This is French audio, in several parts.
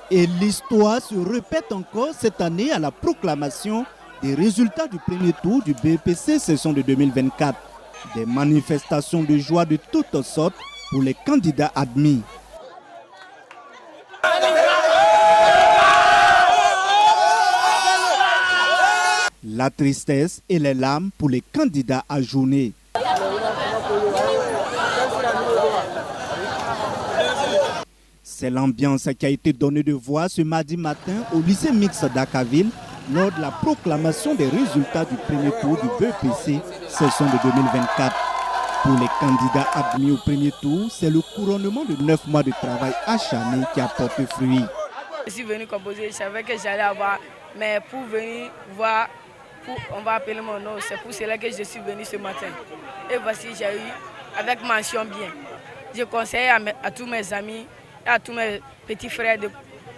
Et l'histoire se répète encore cette année à la proclamation des résultats du premier tour du BEPC session de 2024. Des manifestations de joie de toutes sortes pour les candidats admis. La tristesse et les larmes pour les candidats ajournés. C'est l'ambiance qui a été donnée de voix ce mardi matin au lycée mixte d'Akaville lors de la proclamation des résultats du premier tour du BEPC session de 2024. Pour les candidats admis au premier tour, c'est le couronnement de 9 mois de travail acharné qui a porté fruit. Je suis venu composer, je savais que j'allais avoir, mais pour venir voir, on va appeler mon nom, c'est pour cela que je suis venu ce matin. Et voici, j'ai eu avec mention bien. Je conseille à tous mes amis, à tous mes petits frères de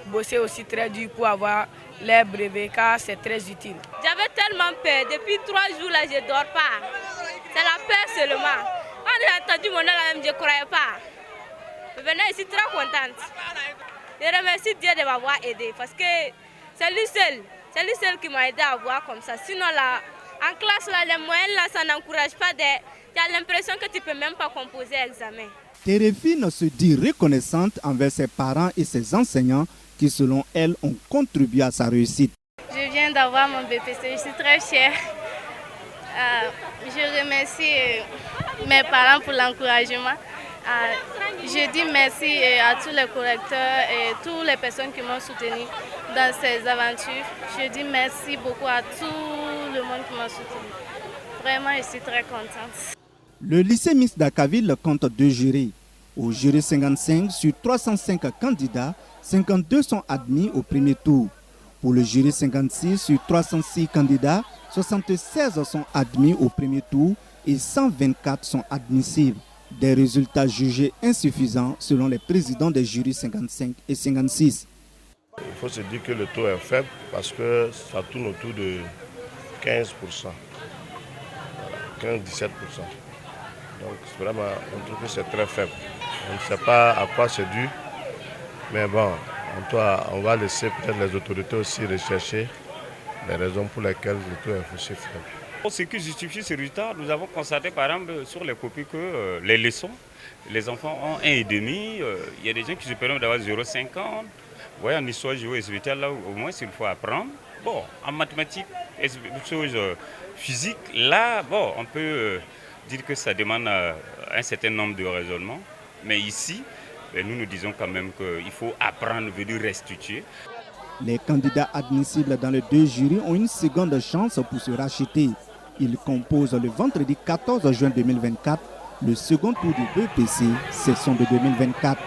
bosser aussi très dur pour avoir les brevets car c'est très utile. J'avais tellement peur, depuis 3 jours là je ne dors pas. C'est la peur seulement. Quand j'ai entendu mon nom là même je ne croyais pas. Maintenant je suis très contente. Je remercie Dieu de m'avoir aidé parce que c'est lui seul qui m'a aidé à voir comme ça. Sinon là, en classe là, les moyens là ça n'encourage pas. Tu as l'impression que tu ne peux même pas composer l'examen. Téréphine se dit reconnaissante envers ses parents et ses enseignants qui, selon elle, ont contribué à sa réussite. Je viens d'avoir mon BPC, je suis très fière. Je remercie mes parents pour l'encouragement. Je dis merci à tous les correcteurs et toutes les personnes qui m'ont soutenu dans ces aventures. Je dis merci beaucoup à tout le monde qui m'a soutenu. Vraiment, je suis très contente. Le lycée mixte d'Akaville compte 2 jurys. Au jury 55, sur 305 candidats, 52 sont admis au premier tour. Pour le jury 56, sur 306 candidats, 76 sont admis au premier tour et 124 sont admissibles. Des résultats jugés insuffisants selon les présidents des jurys 55 et 56. Il faut se dire que le taux est faible parce que ça tourne autour de 15%, 15-17%. Donc vraiment, on trouve que c'est très faible. On ne sait pas à quoi c'est dû, mais bon, on va laisser peut-être les autorités aussi rechercher les raisons pour lesquelles le taux est aussi faible. Pour ce qui justifie ce résultat, nous avons constaté par exemple sur les copies que les leçons, les enfants ont 1,5. Il y a des gens qui se permettent d'avoir 0,50. Vous voyez, en histoire, géo et SVT, là au moins il faut apprendre. Bon, en mathématiques, choses physiques, là, bon, on peut dire que ça demande un certain nombre de raisonnements. Mais ici, nous disons quand même qu'il faut apprendre, venir restituer. Les candidats admissibles dans les 2 jurys ont une seconde chance pour se racheter. Ils composent le vendredi 14 juin 2024 le second tour du BEPC, session de 2024.